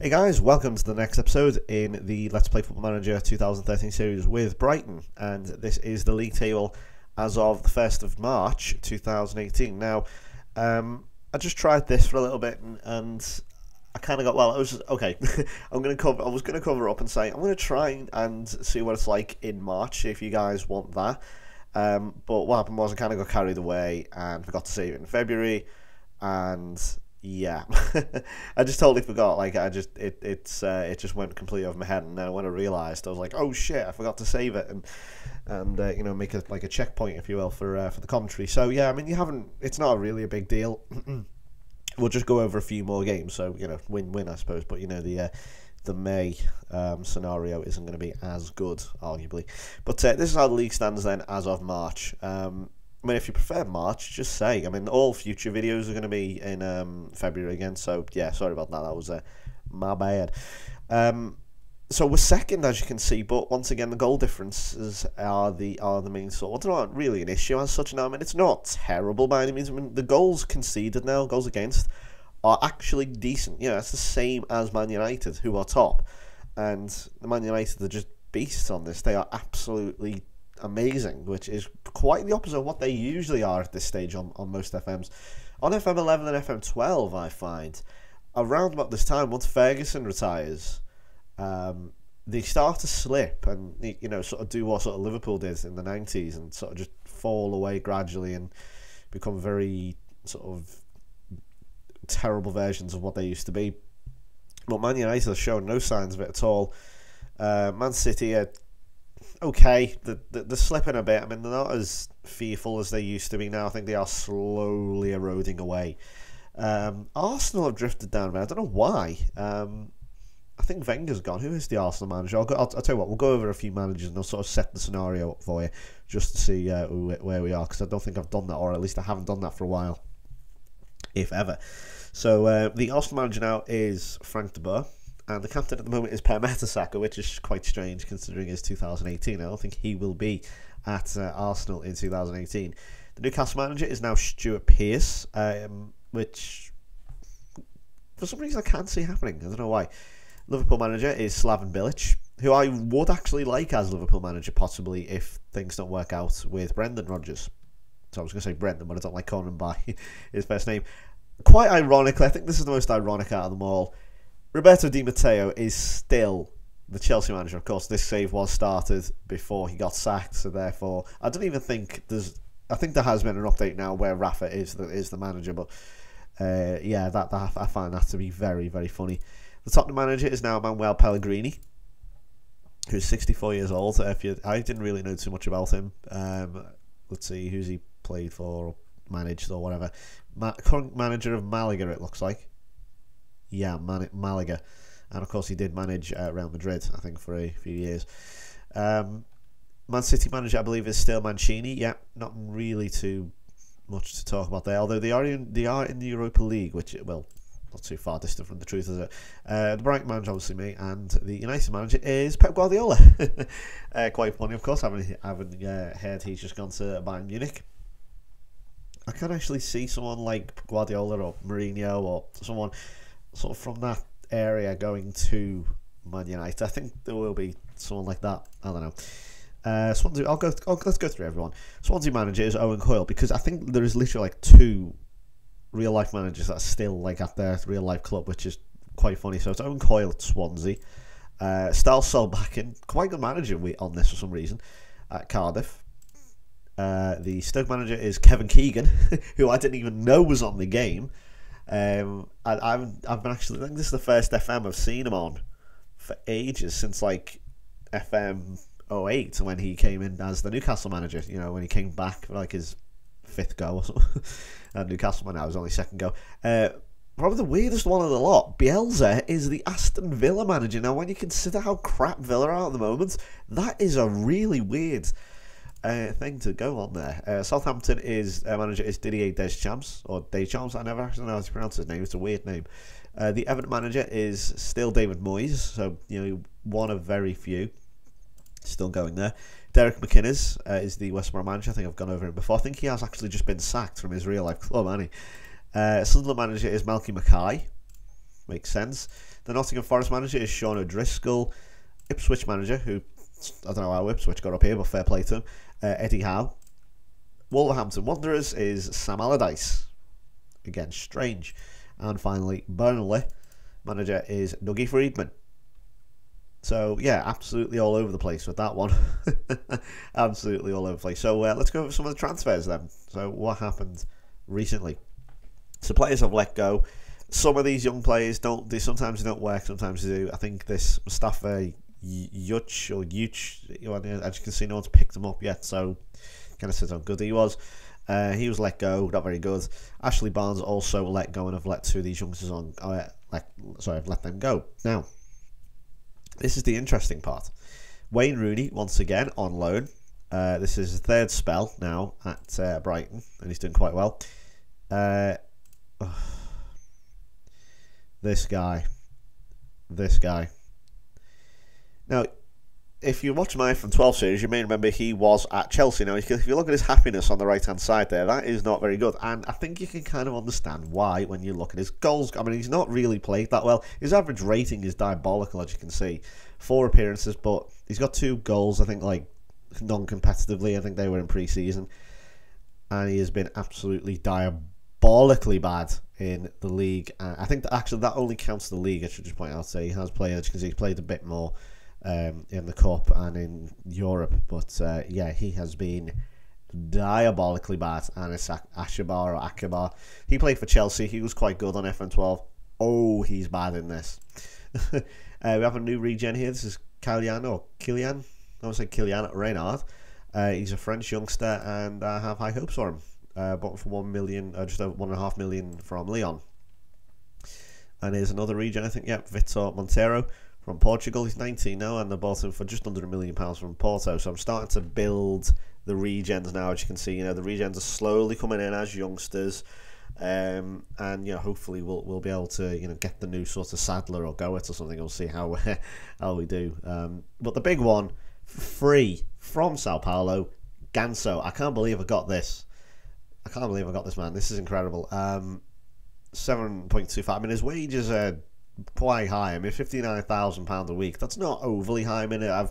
Hey guys, welcome to the next episode in the Let's Play Football Manager 2013 series with Brighton, and this is the league table as of the 1st of March 2018. Now, I just tried this for a little bit and I kind of got, well, I was just, okay, I was going to cover up and say, I'm going to try and see what it's like in March, if you guys want that. But what happened was I kind of got carried away and forgot to save it in February, and yeah, I just totally forgot. Like it just went completely over my head, and then when I realised, I was like, oh shit, I forgot to save it, and make it like a checkpoint, if you will, for the commentary. So yeah, I mean, it's not really a big deal. We'll just go over a few more games, so win-win, I suppose. But the May scenario isn't going to be as good, arguably. But this is how the league stands then as of March. I mean, if you prefer March, just say. I mean, all future videos are going to be in February again. So yeah, sorry about that. That was my bad. So we're second, as you can see, but once again, the goal differences are the main sort. They're not really an issue as such now. I mean, it's not terrible by any means. I mean, the goals conceded now, goals against, are actually decent. It's the same as Man United, who are top, and the Man United are just beasts on this. They are absolutely amazing, which is quite the opposite of what they usually are at this stage on most FMs. On FM 11 and FM 12, I find around about this time, once Ferguson retires, they start to slip and sort of do what sort of Liverpool did in the 90s and sort of just fall away gradually and become very sort of terrible versions of what they used to be. But Man United have shown no signs of it at all. Man City are okay, they're slipping a bit. I mean, they're not as fearful as they used to be now. I think they are slowly eroding away. Arsenal have drifted down a bit. I don't know why. I think Wenger's gone. Who is the Arsenal manager? I'll tell you what, we'll go over a few managers and I'll sort of set the scenario up for you just to see where we are, because I don't think I've done that, or at least I haven't done that for a while, if ever. So the Arsenal manager now is Frank de Boer, and the captain at the moment is Per Mertesacker, which is quite strange considering it's 2018. I don't think he will be at Arsenal in 2018. The Newcastle manager is now Stuart Pearce, which for some reason I can't see happening. I don't know why. Liverpool manager is Slaven Bilic, who I would actually like as Liverpool manager, possibly if things don't work out with Brendan Rodgers. So I was going to say Brendan, but I don't like calling him by his first name. Quite ironically, I think this is the most ironic out of them all, Roberto Di Matteo is still the Chelsea manager. Of course, this save was started before he got sacked, so therefore I don't even think there's. I think there has been an update now where Rafa is the manager, but yeah, that I find that to be very, very funny. The Tottenham manager is now Manuel Pellegrini, who's 64 years old. I didn't really know too much about him. Let's see, who's he played for, or managed, or whatever. Current manager of Malaga, it looks like. Yeah, Malaga, and of course he did manage Real Madrid, I think, for a few years. Man City manager, I believe, is still Mancini. Yeah, not really too much to talk about there, although they are in the Europa League, which, well, not too far distant from the truth, is it? The Brighton manager, obviously me, and the United manager is Pep Guardiola. Quite funny, of course. I haven't heard he's just gone to Bayern Munich. I can actually see someone like Guardiola or Mourinho or someone sort of from that area going to Man United. I think there will be someone like that. I don't know. Swansea. Let's go through everyone. Swansea manager is Owen Coyle, because I think there is literally like two real life managers that are still like at their real life club, which is quite funny. So it's Owen Coyle at Swansea. Stal Solbakken, quite good manager on this for some reason, at Cardiff. The Stoke manager is Kevin Keegan, who I didn't even know was on the game. I've been actually, I think this is the first FM I've seen him on for ages, since like FM 08 when he came in as the Newcastle manager. When he came back for like his 5th go or something. Newcastle man, now was only 2nd go. Probably the weirdest one of the lot, Bielsa is the Aston Villa manager. Now, when you consider how crap Villa are at the moment, that is a really weird thing to go on there. Southampton manager is Didier Deschamps, or Deschamps. I never actually know how to pronounce his name. It's a weird name. The Everton manager is still David Moyes, so one of very few still going there. Derek McInnes is the West Brom manager. I think I've gone over him before. I think he has actually just been sacked from his real life club, hasn't he? Sunderland manager is Malky Mackay. Makes sense. The Nottingham Forest manager is Sean O'Driscoll. Ipswich manager, who, I don't know how Ipswich got up here, but fair play to him, Eddie Howe. Wolverhampton Wanderers is Sam Allardyce. Again, strange. And finally, Burnley manager is Dougie Freedman. So, yeah, absolutely all over the place with that one. Absolutely all over the place. So, let's go over some of the transfers then. So, what happened recently? So, players have let go. Some of these young players sometimes they don't work, sometimes they do. I think this Mustafa Yuch, as you can see, no one's picked him up yet, so kind of says how good he was. He was let go, not very good. Ashley Barnes also let go, and I've let two of these youngsters on. I've let them go. Now, this is the interesting part. Wayne Rooney, once again, on loan. This is his third spell now at Brighton, and he's doing quite well. This guy. Now, if you watch my from 12 series, you may remember he was at Chelsea. Now, if you look at his happiness on the right-hand side there, that is not very good. And I think you can kind of understand why when you look at his goals. I mean, he's not really played that well. His average rating is diabolical, as you can see. 4 appearances, but he's got 2 goals, I think, like, non-competitively. I think they were in pre-season. And he has been absolutely diabolically bad in the league. I think that only counts the league, I should just point out. So he has played, as you can see, he's played a bit more in the Cup and in Europe, but yeah, he has been diabolically bad. And it's Akbar. He played for Chelsea. He was quite good on FM12. Oh, he's bad in this. We have a new regen here. This is Kylian. I would say Kylian Reynard. He's a French youngster, and I have high hopes for him. Bought for 1 million, just over 1.5 million from Lyon. And here's another regen, I think. Yep, Vitor Monteiro from Portugal. He's 19 now, and they bought him for just under £1 million from Porto. So I'm starting to build the regens now. As you can see, the regens are slowly coming in as youngsters, and hopefully we'll be able to get the new sort of Sadler or Goethe or something. We'll see how we do. But the big one, free from Sao Paulo, Ganso. I can't believe I got this. Man. This is incredible. 7.25. I mean, his wages are quite high. I mean, £59,000 a week. That's not overly high. I mean, I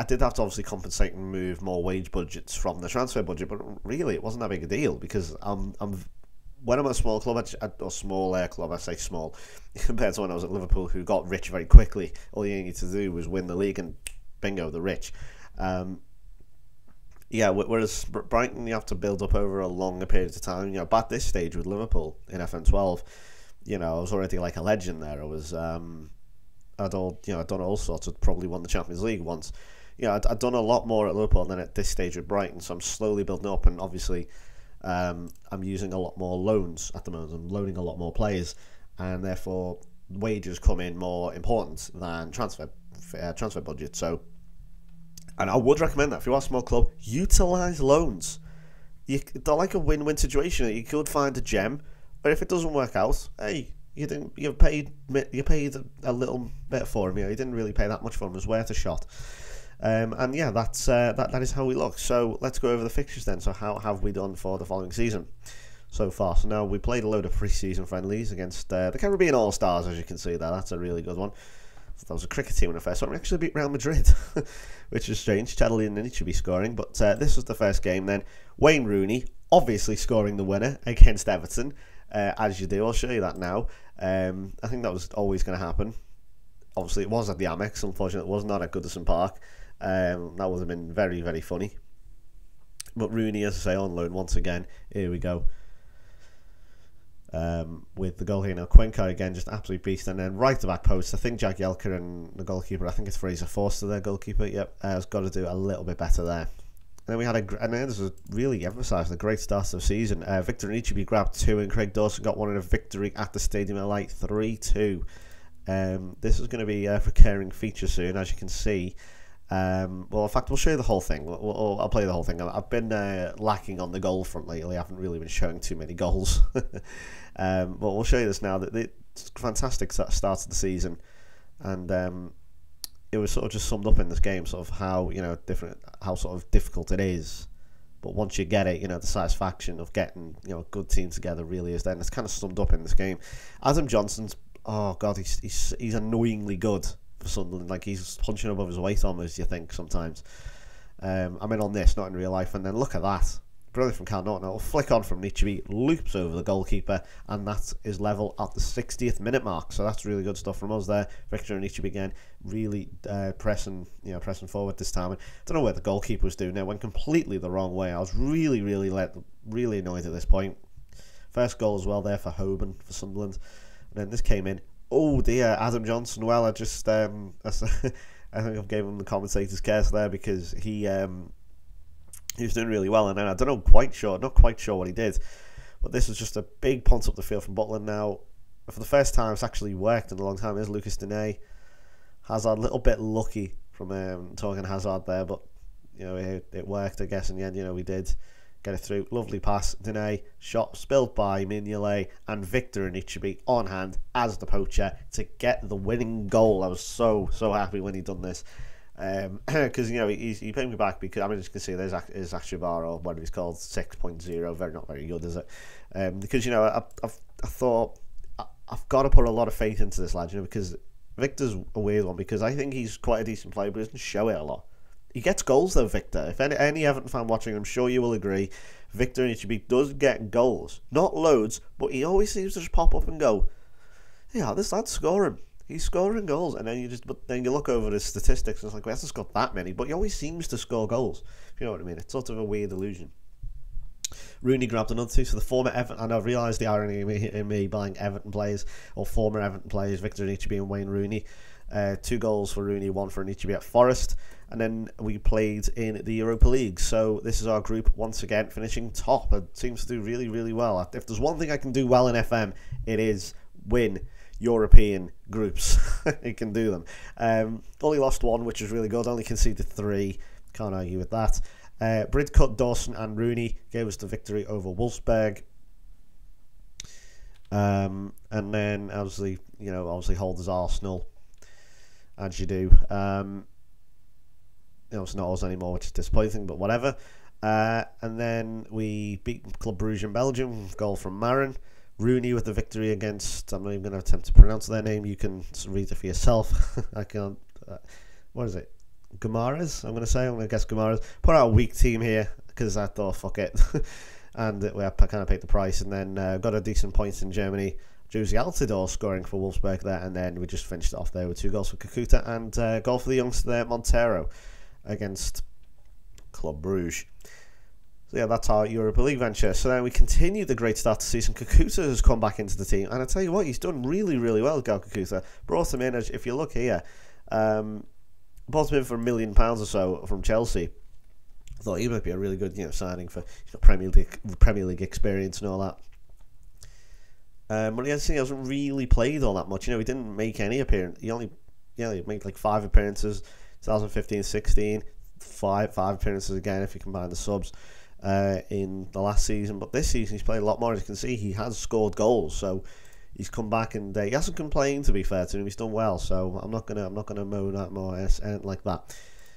did have to obviously compensate and move more wage budgets from the transfer budget, but really, it wasn't that big a deal because when I'm at a small club, or small club, I say small, compared to when I was at Liverpool, who got rich very quickly. All you needed to do was win the league, and bingo, the rich. Yeah, whereas Brighton, you have to build up over a longer period of time. At this stage with Liverpool in FM12, I was already like a legend there. I was, I'd done all sorts. I'd probably won the Champions League once. I'd done a lot more at Liverpool than at this stage with Brighton. So I'm slowly building up, and obviously, I'm using a lot more loans at the moment. I'm loaning a lot more players, and therefore wages come in more important than transfer budget. So. And I would recommend that if you are a small club, utilise loans. They're like a win-win situation. You could find a gem, but if it doesn't work out, hey, you paid a little bit for him. You didn't really pay that much for him. It was worth a shot. And yeah, that is how we look. So let's go over the fixtures then. So how have we done for the following season so far? So now we played a load of pre-season friendlies against the Caribbean All-Stars, as you can see there. That's a really good one. That was a cricket team in the first one. We actually beat Real Madrid, which is strange. Chadley and Nini should be scoring, but this was the first game then. Wayne Rooney, obviously scoring the winner against Everton, as you do. I'll show you that now. I think that was always going to happen. Obviously, it was at the Amex. Unfortunately, it was not at Goodison Park. That would have been very, very funny. But Rooney, as I say, on loan once again. Here we go. With the goal here now, Cuenca again, just absolute beast, and then right to back post. I think Jagielka and the goalkeeper, I think it's Fraser Forster, their goalkeeper. Yep, has got to do a little bit better there. And then we had and then this was really emphasised a great start to the season. Victor Anichebe grabbed 2, and Craig Dawson got one in a victory at the Stadium of Light, 3-2. This is going to be a recurring feature soon, as you can see. Well, in fact, we'll show you the whole thing. I'll play the whole thing. I've been lacking on the goal front lately. I haven't really been showing too many goals. But we'll show you this now. That it's a fantastic start of the season, and it was sort of just summed up in this game, sort of how how sort of difficult it is. But once you get it, the satisfaction of getting a good team together really is there. And it's kind of summed up in this game. Adam Johnson's oh god, he's annoyingly good for Sunderland. Like, he's punching above his weight almost, you think, sometimes. I mean, on this, not in real life. And then look at that. Brilliant from Cal Norton. It'll flick on from Nichibi, loops over the goalkeeper, and that is level at the 60th minute mark. So that's really good stuff from us there. Victor and Nichibi again, really pressing forward this time. I don't know where the goalkeeper was doing. It went completely the wrong way. I was really annoyed at this point. First goal as well there for Hoban for Sunderland, and then this came in. Oh dear, Adam Johnson. Well, I just I think I've gave him the commentator's curse there, because he was doing really well, and then not quite sure what he did, but this was just a big punt up the field from Butland. Now, for the first time, it's actually worked in a long time. There's Lucas Diné. Hazard, a little bit lucky from Torgan Hazard there, but you know, it worked, I guess, in the end. You know, we did get it through. Lovely pass, Diné, shot spilled by Mignolet, and Victor Anichebe on hand as the poacher to get the winning goal. I was so happy when he done this. Because you know, he paid me back, because I mean, as you can see, there's Ashibar, or whatever he's called, 6.0, not very good, is it? Because you know, I thought I've got to put a lot of faith into this lad, you know, because Victor's a weird one, because I think he's quite a decent player, but he doesn't show it a lot. He gets goals though, Victor. If any Everton fan watching, I'm sure you will agree, Victor Anichebe does get goals, not loads, but he always seems to just pop up and go, yeah, this lad's scoring. He's scoring goals, and then you look over his statistics, and it's like, well, he hasn't scored that many, but he always seems to score goals. If you know what I mean, it's sort of a weird illusion. Rooney grabbed another two, so the former Everton, and I've realised the irony in me buying Everton players, or former Everton players, Victor Anichebe and Wayne Rooney. 2 goals for Rooney, 1 for Anichebe at Forest, and then we played in the Europa League. So this is our group once again, finishing top. It seems to do really well. If there's one thing I can do well in FM, it is win European groups. It can do them. Only lost 1, which is really good. Only conceded 3. Can't argue with that. Bridcut, Dawson and Rooney gave us the victory over Wolfsburg. And then obviously holders Arsenal, as you do. It's not us anymore, which is disappointing, but whatever. And then we beat Club Brugge in Belgium, goal from Marin. Rooney with the victory against, I'm not even going to attempt to pronounce their name, you can read it for yourself. I can't, what is it? Guimaraes, I'm going to guess Guimaraes. Put out a weak team here, because I thought, fuck it. And we kind of paid the price, and then got a decent point in Germany. Josie Altidore scoring for Wolfsburg there, and then we just finished it off there with 2 goals for Kakuta, and a goal for the youngster there, Montero, against Club Brugge. So yeah, that's our Europa League venture. So then we continue the great start to the season. Kakuta has come back into the team, and I tell you what, he's done really well, Gal Kakuta. Brought him in, if you look here, bought him in for £1 million or so from Chelsea. I thought he might be a really good, signing for Premier League experience and all that. But he hasn't really played all that much. He didn't make any appearance. He made like 5 appearances, 2015-16, five appearances again if you combine the subs. In the last season, but this season he's played a lot more. As you can see, he has scored goals, so he's come back, and he hasn't complained, to be fair to him. He's done well, so I'm not gonna moan at more anything like that.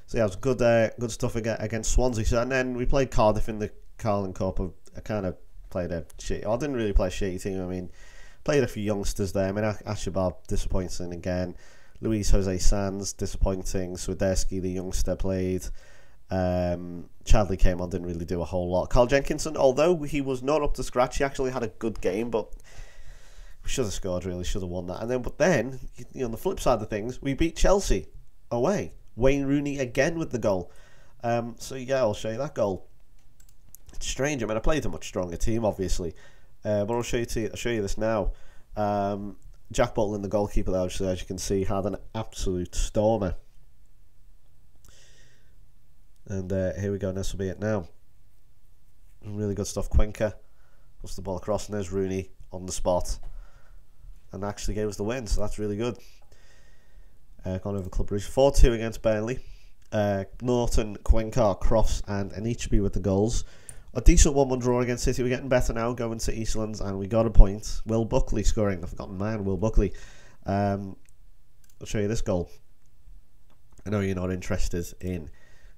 So yeah, it was good stuff against Swansea. So, and then we played Cardiff in the Carling Cup. I kind of played a shit. I didn't really play a shitty team. I mean, played a few youngsters there. I mean, Ashabar disappointing again. Luis Jose Sanz disappointing. Swiderski, the youngster, played. Chadley came on, didn't really do a whole lot. Carl Jenkinson, although he was not up to scratch, he actually had a good game, but we should have scored, really, should have won that. But then, on the flip side of things, we beat Chelsea away. Wayne Rooney again with the goal. So yeah, I'll show you that goal. It's strange. I mean, I played a much stronger team, obviously, but I'll show you this now. Jack Butland, the goalkeeper, there, as you can see, had an absolute stormer. And here we go, this will be it now. Really good stuff. Cuenca puts the ball across, and there's Rooney on the spot, and actually gave us the win, so that's really good. Gone over Club Brugge. 4-2 against Burnley. Norton, Cuenca, Cross and Anichebe with the goals. A decent 1-1 draw against City. We're getting better now, going to Eastlands, and we got a point. Will Buckley scoring. The forgotten man, Will Buckley. I'll show you this goal. I know you're not interested in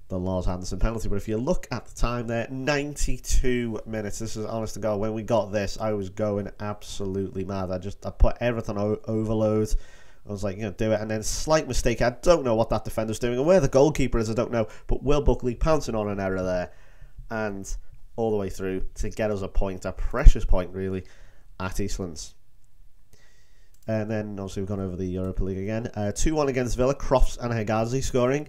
the Lars Anderson penalty. But if you look at the time there, 92 minutes. This is honest to God. When we got this, I was going absolutely mad. I put everything on overload. I was like, do it. And then slight mistake. I don't know what that defender's doing. And where the goalkeeper is, I don't know. But Will Buckley pouncing on an error there. And all the way through to get us a point, a precious point, really, at Eastlands. And then, obviously, we've gone over the Europa League again. 2-1 against Villa. Crofts and Hegazi scoring.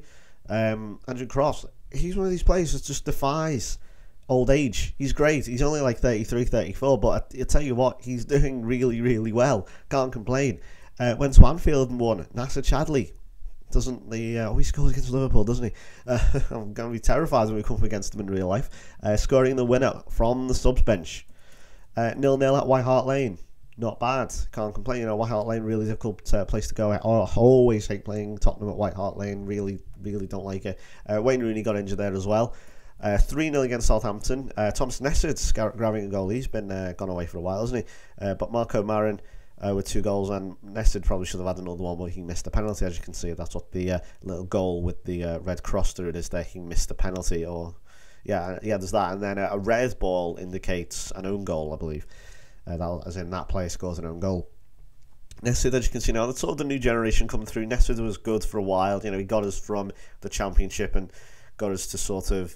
Andrew Crofts, he's one of these players that just defies old age. He's great. He's only like 33, 34, but I tell you what, he's doing really, really well. Can't complain. Went to Anfield and won. Nasser Chadli doesn't he scores against Liverpool, doesn't he? I'm going to be terrified when we come up against him in real life. Scoring the winner from the subs bench. 0-0 at White Hart Lane. Not bad. Can't complain. White Hart Lane, really difficult place to go. I always hate playing Tottenham at White Hart Lane. Really, really don't like it. Wayne Rooney got injured there as well. 3-0 against Southampton. Thomas Nessard's grabbing a goal. He's been gone away for a while, hasn't he? But Marco Marin with 2 goals, and Nessard probably should have had another one, but he missed the penalty. As you can see, that's what the little goal with the red cross through it is there. He missed the penalty, there's that. And then a red ball indicates an own goal, I believe. As in that player scores an own goal. Nessard, as you can see now, that's sort of the new generation coming through. Nessard was good for a while. He got us from the Championship and got us to sort of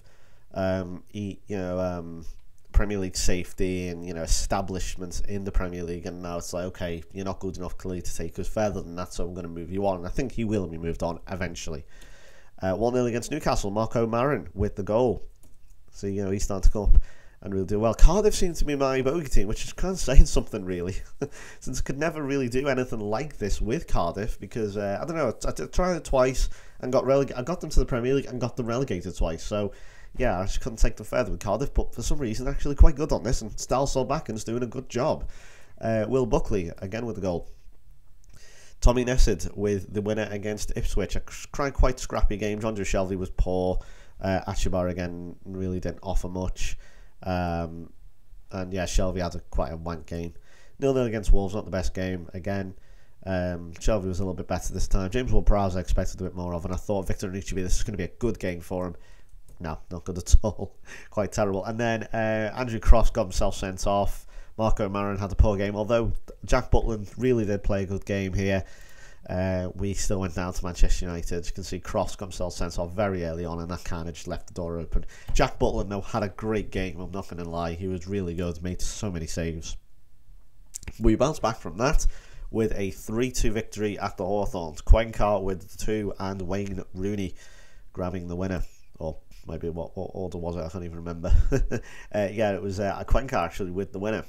Premier League safety and establishment in the Premier League. And now it's like, okay, you're not good enough clearly to take us further than that, so I'm going to move you on. And I think he will be moved on eventually. 1-0 against Newcastle. Marco Marin with the goal. So he's starting to come up and really do well. Cardiff seems to be my bogey team, which is kind of saying something, really. Since I could never really do anything like this with Cardiff, because, I don't know, I tried it twice and got relegated. I got them to the Premier League and got them relegated twice. So, yeah, I just couldn't take them further with Cardiff, but for some reason, actually quite good on this, and Stal Solbaken's doing a good job. Will Buckley, again with the goal. Tommy Nessard with the winner against Ipswich. A quite scrappy game. John Shelvey was poor. Achibar, again, really didn't offer much. And yeah, Shelvey had quite a wank game. 0-0 against Wolves, not the best game. Again, Shelvey was a little bit better this time. James Ward-Prowse I expected a bit more of, and I thought Victor Anichebe, this is going to be a good game for him. No, not good at all. Quite terrible. And then Andrew Cross got himself sent off. Marco Marin had a poor game, although Jack Butland really did play a good game here. We still went down to Manchester United. You can see Cross got himself sent off very early on, and that kind of just left the door open. Jack Butland, though, had a great game, I'm not going to lie. He was really good, made so many saves. We bounced back from that with a 3-2 victory at the Hawthorns. Quencar with 2 and Wayne Rooney grabbing the winner. Or maybe what order was it? I can't even remember. Yeah, it was Quencar actually with the winner.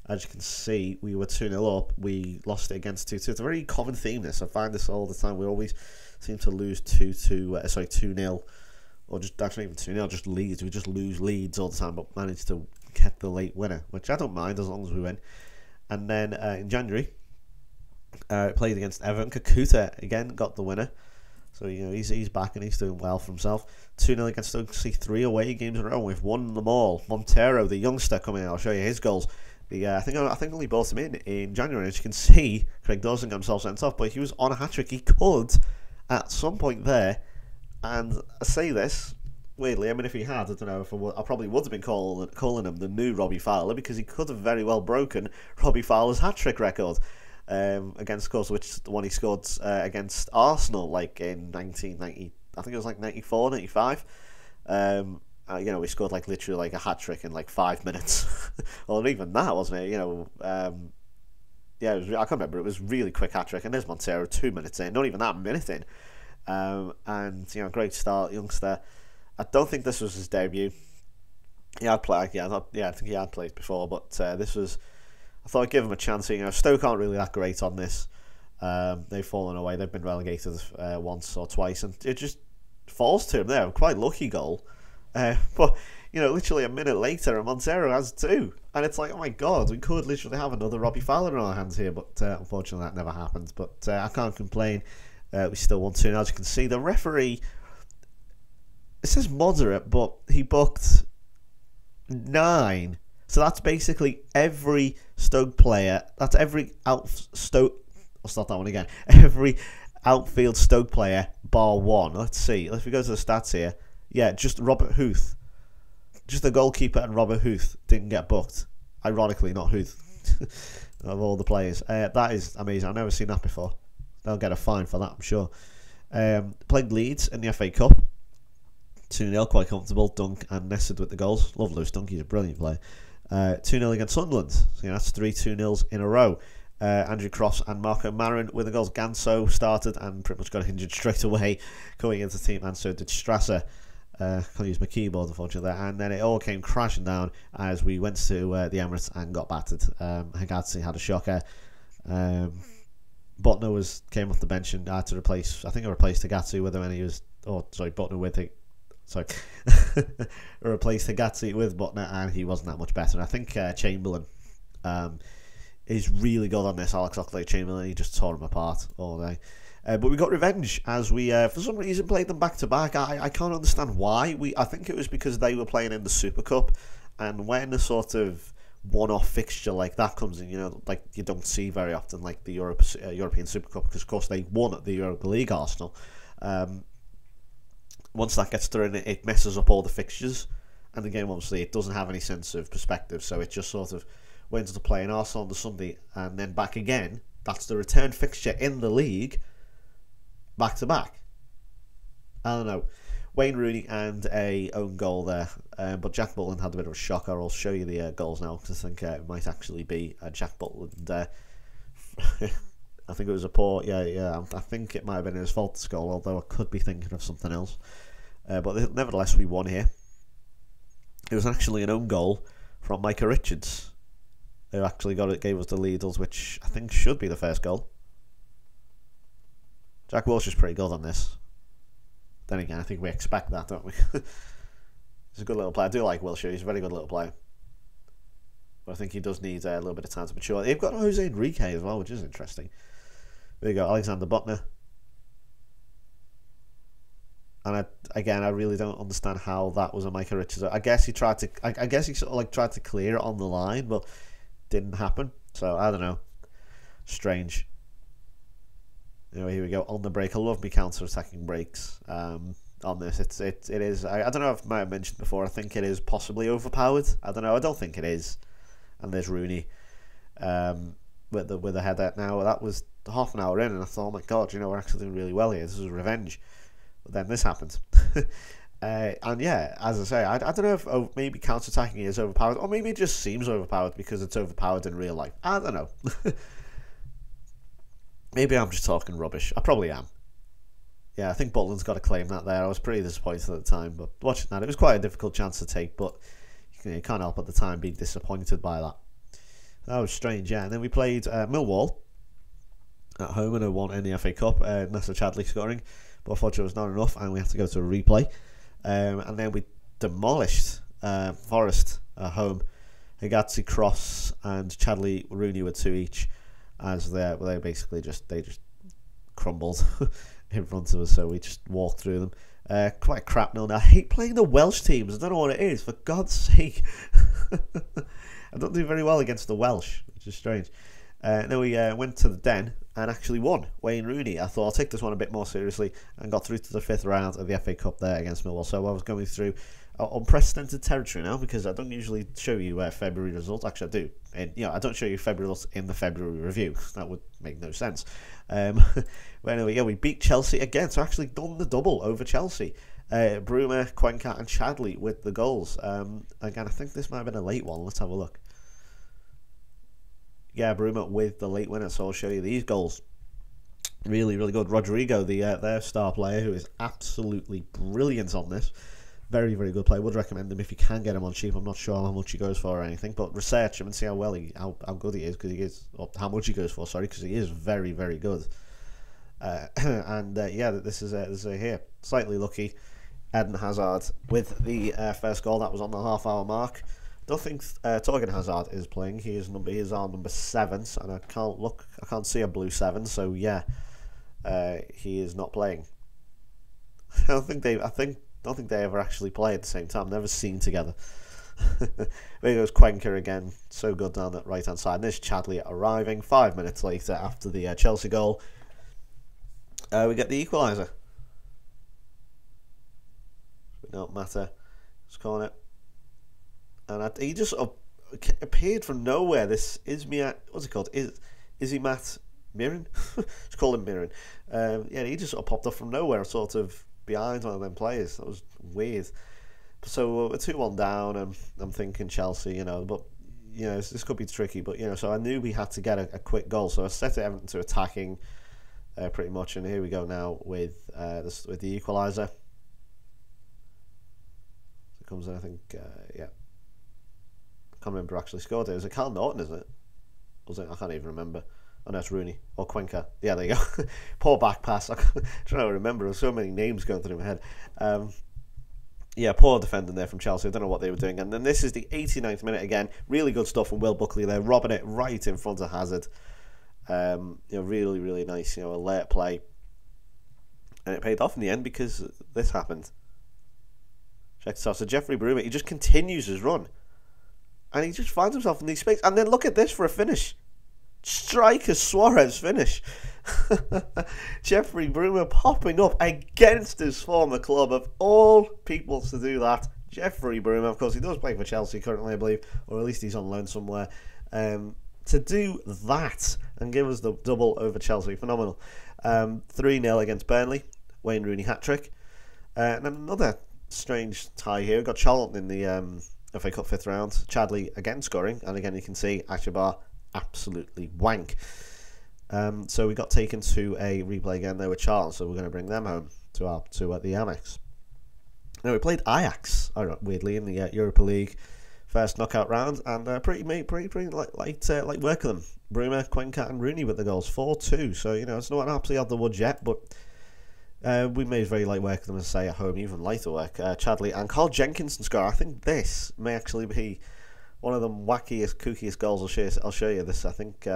As you can see, we were 2-0 up. We lost it against 2-2. It's a very common theme, this. I find this all the time. We always seem to lose 2-0. Or just actually even 2-0, just leads. We just lose leads all the time, but manage to get the late winner, which I don't mind as long as we win. And then in January, played against Everton. Kakuta again got the winner. So, he's back and he's doing well for himself. 2-0 against Stoke. See 3 away games in a row. We've won them all. Montero, the youngster, coming in. I'll show you his goals. I think I only brought him in January. As you can see, Craig Dawson got himself sent off, but he was on a hat-trick. He could, at some point there, and I say this, weirdly, I mean, if he had, I don't know, I probably would have been calling him the new Robbie Fowler, because he could have very well broken Robbie Fowler's hat-trick record. Against, of course, which the one he scored against Arsenal, like in 1990, I think it was like 94, 95. We scored like literally like a hat trick in like 5 minutes, or even that, wasn't it? I can't remember. It was really quick hat trick, and there's Montero 2 minutes in, not even that minute in, and great start, youngster. I don't think this was his debut. He had played, I think he had played before, but this was. I thought I'd give him a chance. Stoke aren't really that great on this. They've fallen away. They've been relegated once or twice, and it just falls to him there. Quite lucky goal. But, literally a minute later, and Montero has 2. And it's like, oh my God, we could literally have another Robbie Fowler in our hands here. But unfortunately, that never happened. But I can't complain. We still won 2. And as you can see, the referee, it says moderate, but he booked 9. So that's basically every Stoke player. That's every Stoke. I'll start that one again. Every outfield Stoke player, bar one. Let's see. If we go to the stats here, yeah, just Robert Huth. Just the goalkeeper and Robert Huth didn't get booked. Ironically, not Huth. Of all the players. That is amazing. I've never seen that before. They'll get a fine for that, I'm sure. Played Leeds in the FA Cup. 2-0, quite comfortable. Dunk and Nested with the goals. Love Lewis Dunk, he's a brilliant player. 2-0 against Sunderland. So, that's 3 2-0s in a row. Andrew Cross and Marco Marin with the goals. Ganso started and pretty much got injured straight away coming into the team, and so did Strasser. Can't use my keyboard, unfortunately, there. And then it all came crashing down as we went to the Emirates and got battered. Hagazzi had a shocker. Butner came off the bench and had to replace. I think I replaced Hagazzi with him, and he was. Oh, sorry, Butner with it. Sorry, replaced Hagazzi with Butner, and he wasn't that much better. And I think Chamberlain is really good on this. Alex Oxlade-Chamberlain, he just tore him apart all day. But we got revenge as we, for some reason, played them back to back. I can't understand why. I think it was because they were playing in the Super Cup, and when a sort of one-off fixture like that comes in, like you don't see very often, like the European Super Cup, because of course they won at the Europa League, Arsenal. Once that gets thrown, it messes up all the fixtures, and the game obviously it doesn't have any sense of perspective, so it just sort of went to playing Arsenal on the Sunday and then back again. That's the return fixture in the league. Back to back. I don't know. Wayne Rooney and a own goal there, but Jack Butland had a bit of a shocker. I'll show you the goals now because I think it might actually be Jack Butland. I think it was a poor. Yeah. I think it might have been his fault, this goal, although I could be thinking of something else. But nevertheless, we won here. It was actually an own goal from Micah Richards, who actually gave us the lead, which I think should be the first goal. Jack Walsh is pretty good on this. Then again, I think we expect that, don't we? He's a good little player. I do like Wilshere. He's a very good little player. But I think he does need a little bit of time to mature. They've got Jose Enrique as well, which is interesting. There you go, Alexander Butner. And I really don't understand how that was a Micah Richards. I guess he tried to. I guess he sort of tried to clear it on the line, but didn't happen. So I don't know. Strange. Anyway, here we go on the break. I love me counter-attacking breaks. On this, it is. I don't know if I might have mentioned before. I think it is possibly overpowered. I don't know. I don't think it is. And there's Rooney with the header. Now that was half an hour in, and I thought, oh my god, we're actually doing really well here. This is revenge. But then this happened. And yeah, as I say, I don't know if maybe counter-attacking is overpowered, or maybe it just seems overpowered because it's overpowered in real life. I don't know. Maybe I'm just talking rubbish. I probably am. Yeah, I think Butland's got to claim that there. I was pretty disappointed at the time, but watching that, it was quite a difficult chance to take, but you can't help at the time being disappointed by that. That was strange, yeah. And then we played Millwall at home and won in the FA Cup. Nessa Chadley scoring, but unfortunately it was not enough, and we had to go to a replay. And then we demolished Forest at home. Hagazzi, Cross, and Chadley Rooney with 2 each, as they basically just crumbled in front of us, so we just walked through them. Quite crap nil. I hate playing the Welsh teams. I don't know what it is, for God's sake. I don't do very well against the Welsh, which is strange. Then we went to the Den and actually won. Wayne Rooney. I thought I'll take this one a bit more seriously and got through to the 5th round of the FA Cup there against Millwall. So I was going through unprecedented territory now, because I don't usually show you February results. Actually, I do. And I don't show you February results in the February review. That would make no sense. But anyway, yeah, we beat Chelsea again. So actually done the double over Chelsea. Bruma, Cuenca, and Chadley with the goals. Again, I think this might have been a late one. Let's have a look. Yeah, Bruma with the late winner. So I'll show you these goals. Really, really good. Rodrigo, their star player, who is absolutely brilliant on this. Very, very good player. Would recommend him if you can get him on cheap. I'm not sure how much he goes for or anything, but research him and see how good he is, because he is, or how much he goes for. Sorry, because he is very, very good. Yeah, this is here. Slightly lucky. Eden Hazard with the first goal. That was on the half-hour mark. Don't think Torgan Hazard is playing. He is our number 7, and I can't see a blue 7. So yeah, he is not playing. I don't think they ever actually play at the same time. Never seen together. There goes Cuenca again. So good down that right hand side. And there's Chadley arriving 5 minutes later after the Chelsea goal. We get the equaliser. It don't matter. Scoring it. And he just appeared from nowhere. This what's it called? Izzy Matt Mirren? Let's call him Mirren. Yeah, he just sort of popped up from nowhere, sort of behind one of them players. That was weird. So we're 2-1 down, and I'm thinking Chelsea, but this could be tricky. But so I knew we had to get a quick goal. So I set Everton to attacking, pretty much. And here we go now with the equaliser. It comes in, I think, yeah. I can't remember who actually scored it. Was it Cal Norton, isn't it? Was it? I can't even remember. Oh no, it's Rooney or Cuenca. Yeah, there you go. Poor back pass. I'm trying to remember. There's so many names going through my head. Yeah, poor defending there from Chelsea. I don't know what they were doing. And then this is the 89th minute again. Really good stuff from Will Buckley there, robbing it right in front of Hazard. Really, really nice. Alert play, and it paid off in the end because this happened. Check this out. So Jeffrey Bruma, he just continues his run. And he just finds himself in these spaces. And then look at this for a finish. Striker Suarez finish. Jeffrey Bruma popping up against his former club. Of all people to do that, Jeffrey Bruma, of course, he does play for Chelsea currently, I believe. Or at least he's on loan somewhere. To do that and give us the double over Chelsea. Phenomenal. 3-0 against Burnley. Wayne Rooney hat-trick. And another strange tie here. We've got Charlton in the FA Cup 5th round. Chadley again scoring, and again you can see Ashabar absolutely wank. So we got taken to a replay again there with Charlton, so we're going to bring them home to the Amex. Now we played Ajax, weirdly, in the Europa League first knockout round, and pretty like working them. Bruma, Cuenca, and Rooney with the goals, 4-2. So it's not absolutely out the woods yet, but. We made very light work of them, as I say, at home, even lighter work. Chadley and Carl Jenkinson score. I think this may actually be one of the wackiest, kookiest goals I'll show you this. I think,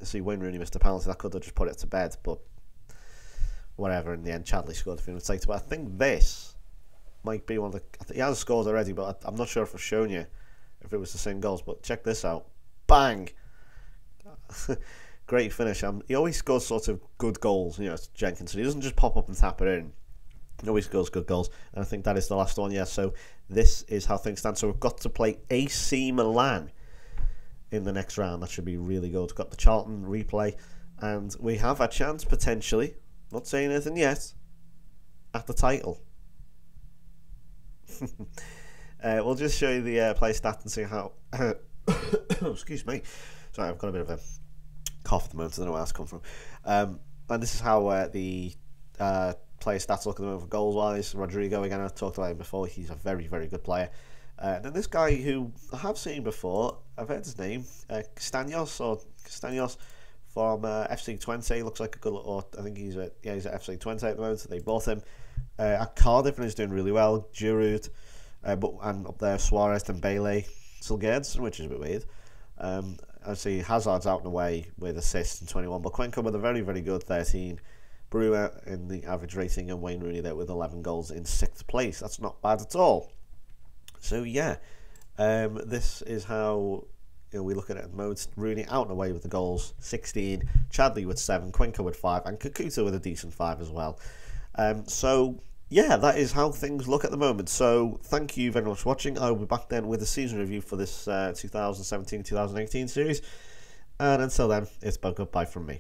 see, Wayne Rooney missed a penalty. That could have just put it to bed, but whatever. In the end, Chadley scored a few mistakes. But I think this might be one of the. He has scored already, but I'm not sure if I've shown you if it was the same goals. But check this out. Bang! Great finish. He always scores sort of good goals, Jenkinson. He doesn't just pop up and tap it in. He always scores good goals. And I think that is the last one, yeah. So this is how things stand. So we've got to play AC Milan in the next round. That should be really good. We've got the Charlton replay. And we have a chance, potentially, not saying anything yet, at the title. We'll just show you the play stats and see how... Excuse me. Sorry, I've got a bit of a cough at the moment. I don't know where that's come from. And this is how the player stats look at the moment for goals wise. Rodrigo, again, I talked about him before. He's a very, very good player. And then this guy who I have seen before, I've heard his name, Castaños from FC Twente. Looks like a good little. I think he's at FC Twente at the moment. So they bought him at Cardiff, and he's doing really well. Giroud, and up there Suarez and Bailey, Silgerson, which is a bit weird. I see Hazard's out and away with assists and 21, but Cuenca with a very, very good 13. Bruma in the average rating, and Wayne Rooney there with 11 goals in 6th place. That's not bad at all. So yeah, this is how we look at it at the moment. Rooney out and away with the goals, 16. Chadley with 7, Cuenca with 5, and Kakuta with a decent 5 as well. So yeah, that is how things look at the moment. So thank you very much for watching. I will be back then with a season review for this 2017-2018 series. And until then, it's goodbye from me.